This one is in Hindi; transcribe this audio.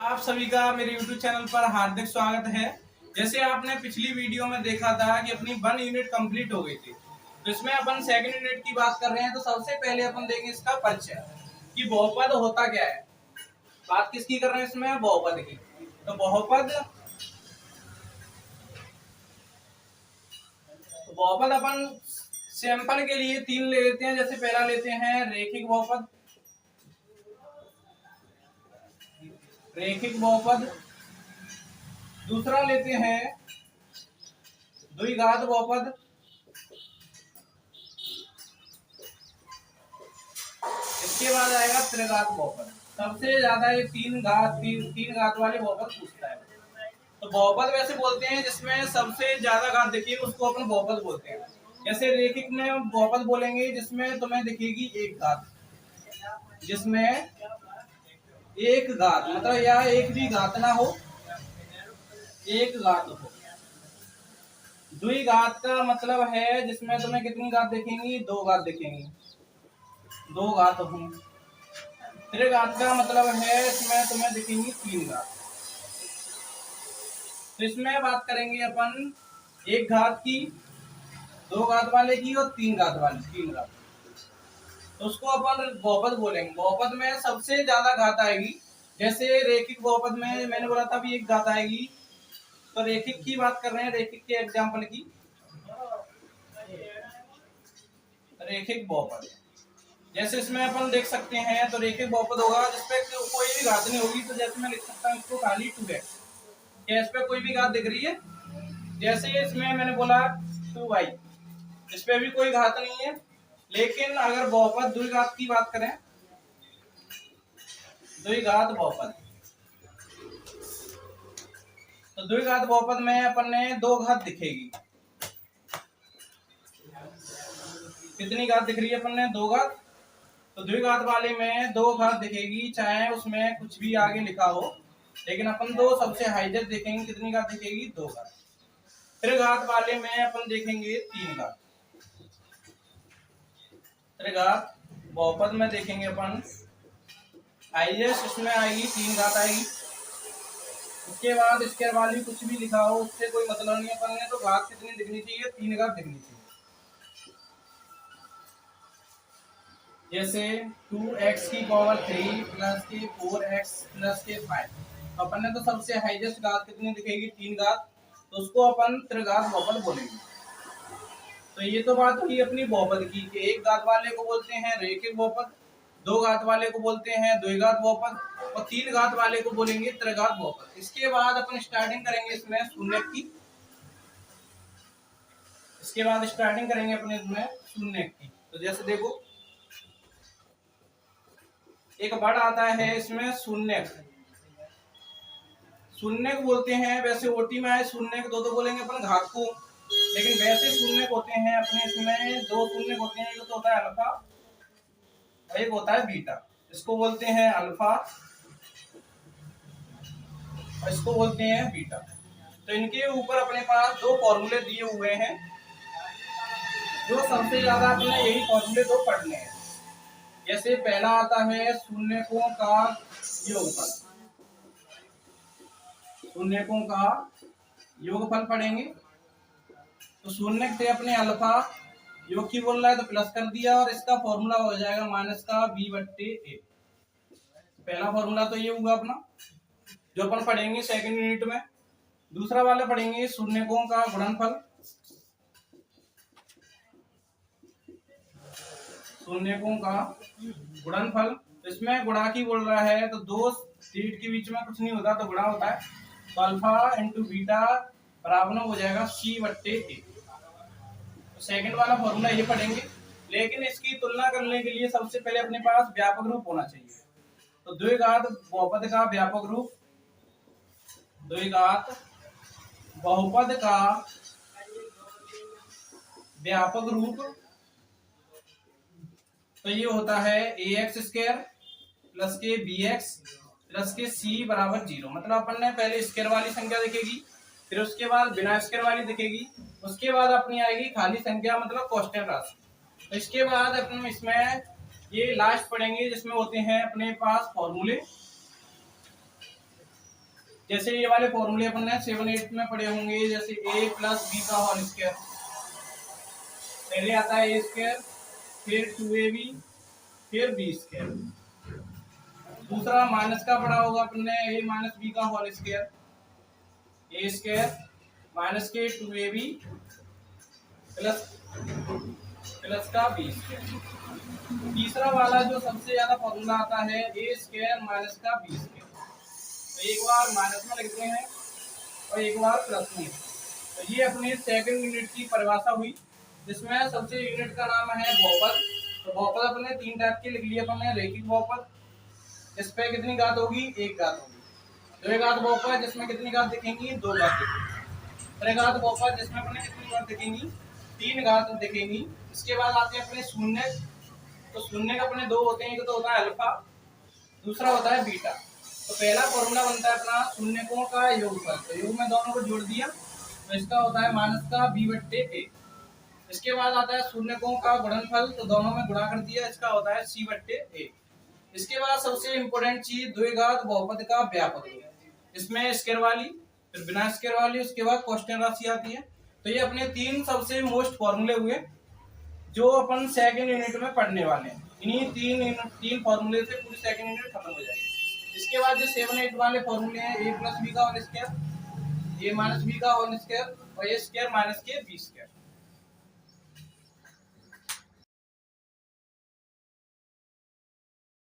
आप सभी का मेरे YouTube चैनल पर हार्दिक स्वागत है। जैसे आपने पिछली वीडियो में देखा था कि अपनी 1 यूनिट कंप्लीट हो गई थी, तो इसमें अपन सेकंड यूनिट की बात कर रहे हैं। तो सबसे पहले अपन देंगे इसका परिचय कि बहुपद होता क्या है। बात किसकी कर रहे हैं इसमें? बहुपद की। तो बहुपद अपन सैंपल के लिए 3 ले लेते हैं। जैसे पहला लेते हैं रेखिक बहुपद, दूसरा लेते हैं द्विघात बहुपद, इसके बाद आएगा त्रिघात बहुपद। सबसे ज्यादा ये तीन घात वाले बहुपद पूछता है। तो बहुपद वैसे बोलते हैं जिसमें सबसे ज्यादा घात दिखेगी उसको अपन बहुपद बोलते हैं। जैसे रेखिक में बहुपद बोलेंगे जिसमें तुम्हें दिखेगी एक घात, जिसमें एक घात मतलब या एक भी घात ना हो, एक घात हो। द्विघात का मतलब है जिसमें तुम्हें कितनी घात दिखेंगी? 2 घात दिखेंगी, 2 घात होंगी। त्रिघात का मतलब है इसमें तुम्हें दिखेंगी 3 घात। तो इसमें बात करेंगे अपन एक घात की, 2 घात वाले की और 3 घात वाले, 3 घात। तो उसको अपन बहुपद बोलेंगे। बहुपद में सबसे ज्यादा घात आएगी। जैसे रेखिक बहुपद में मैंने बोला था भी एक घात आएगी। तो रेखिक की बात कर रहे हैं, रेखिक के एग्जाम्पल की। रेखिक बहुपद जैसे इसमें अपन देख सकते हैं, तो रेखिक बहुपद होगा जिसपे कोई भी घात नहीं होगी। तो जैसे मैं लिख सकता हूँ इसको खाली 2x, क्या इस पे कोई भी घात दिख रही है? जैसे इसमें मैंने बोला 2y, इस पे भी कोई घात नहीं है। लेकिन अगर बहुपद द्विघात की बात करें, द्विघात बहुपद, तो द्विघात बहुपद में अपन ने 2 घात दिखेगी। कितनी घात दिख रही है अपन ने? 2 घात। तो द्विघात वाले में 2 घात दिखेगी, चाहे उसमें कुछ भी आगे लिखा हो, लेकिन अपन 2 सबसे हाईएस्ट देखेंगे। कितनी घात दिखेगी? 2 घात। त्रिघात वाले में अपन देखेंगे 3 घात। त्रिघात बहुपद में देखेंगे अपन हाईएस्ट इसमें आएगी 3 घात आएगी। उसके बाद इसके वाली कुछ भी लिखा हो उससे कोई मतलब नहीं है अपन ने। तो घात कितनी दिखनी चाहिए? 3 घात दिखनी चाहिए। जैसे 2x की पावर 3 प्लस के 4x प्लस के 5। अपन ने तो सबसे हाईएस्ट घात कितनी दिखेगी? 3 घात। तो उसको अपन त्रिघात बहुपद बोलेंगे। तो ये तो बात हुई अपनी बहुपद की कि एक घात वाले को बोलते हैं रेखिक बहुपद, 2 घात वाले को बोलते हैं द्विघात बहुपद और 3 घात वाले को बोलेंगे त्रिघात बहुपद। इसके बाद अपन स्टार्टिंग करेंगे इसमें शून्य की। इसके बाद स्टार्टिंग करेंगे अपने इसमें शून्य की। तो जैसे देखो एक वर्ड आता है इसमें शून्य, शून्य बोलते हैं। वैसे ओटी में आए शून्य दो तो बोलेंगे अपन घात को, लेकिन वैसे शून्य होते हैं अपने इसमें 2 शून्य होते हैं। एक तो होता है अल्फा और एक होता है बीटा। इसको बोलते हैं अल्फा और इसको बोलते हैं बीटा। तो इनके ऊपर अपने पास 2 फॉर्मूले दिए हुए हैं, जो सबसे ज्यादा अपने यही फॉर्मूले 2 पढ़ने हैं। जैसे पहला आता है शून्यकों का योगफल, शून्यकों का योगफल पढ़ेंगे। तो शून्य से अपने अल्फा योग की बोल रहा है तो प्लस कर दिया और इसका फॉर्मूला हो जाएगा माइनस का b/a। पहला फॉर्मूला तो ये हुआ अपना जो अपन पढ़ेंगे सेकंड यूनिट में। दूसरा वाला पढ़ेंगे शून्यकों का गुणनफल, शून्यकों का गुणनफल। इसमें गुणा की बोल रहा है तो 2 सीट के बीच में कुछ नहीं होता तो गुणा होता है। तो अल्फा इंटू बीटा बराबर हो जाएगा c/a। सेकंड वाला फॉर्मूला ये पढ़ेंगे, लेकिन इसकी तुलना करने के लिए सबसे पहले अपने पास व्यापक रूप होना चाहिए। तो द्विघात बहुपद का व्यापक रूप, द्विघात बहुपद का व्यापक रूप तो ये होता है ax² प्लस के bx प्लस के c बराबर 0। मतलब अपन ने पहले स्क्वायर वाली संख्या दिखेगी, फिर उसके बाद बिना स्क्वायर वाली दिखेगी, उसके बाद अपनी आएगी खाली संख्या मतलब कांस्टेंट राशि। तो इसके बाद अपन इसमें ये लास्ट पढ़ेंगे जिसमें होते हैं अपने पास फॉर्मूले। जैसे ये वाले फॉर्मूले अपन ने 7-8 में पढ़े होंगे, जैसे a प्लस बी का होल स्क्वायर, पहले आता है a स्क्वायर, फिर 2ab, फिर b स्क्वायर। दूसरा माइनस का पढ़ा होगा अपन ने, a माइनस बी का whole square, a square minus के 2ab प्लस प्लस का b स्क्वायर। तीसरा वाला जो सबसे ज्यादा फॉर्मूला आता है a स्क्वायर माइनस का b स्क्वायर, तो एक बार माइनस में लिखते हैं और एक बार प्लस में। तो ये अपनी सेकंड यूनिट की परिभाषा हुई, जिसमें सबसे यूनिट का नाम है बहुपद। तो बहुपद अपने 3 टाइप के लिख लिए अपन ने, रैखिक बहुपद, इस पे कितनी घात होगी, 1 घात होगी। द्विघात बहुपद जिसमें कितनी घात दिखेंगी, 2 घात दिखेंगी। त्रिघात बहुपद जिसमें अपने कितनी घात दिखेंगी, 3 घात दिखेंगी। इसके बाद आते हैं अपने शून्य। तो शून्य का अपने 2 होते हैं, एक तो होता है अल्फा, दूसरा होता है बीटा। तो पहला फॉर्मूला बनता है अपना शून्यकों का योगफल, तो योग में दोनों को जोड़ दिया, तो इसका होता है माइनस का b/a। इसके बाद आता है शून्यकों का गुणनफल, तो दोनों में गुणा कर दिया, इसका होता है c/a। इसके बाद सबसे इंपॉर्टेंट चीज द्विघात बहुपद का व्यापक, इसमें स्क्वायर वाली, फिर बिना स्क्वायर वाली, उसके बाद कांस्टेंट राशि आती है। तो ये अपने 3 सबसे मोस्ट फॉर्मूले हुए जो अपन सेकंड यूनिट में पढ़ने वाले हैं। इन्हीं तीन फॉर्मूले से पूरी सेकंड यूनिट खत्म हो जाएगी। इसके बाद जो 7-8 वाले फॉर्मूले हैं, a प्लस बी का whole square, a minus B का होल स्क्वायर और a स्क्वायर माइनस के बी स्क्वायर।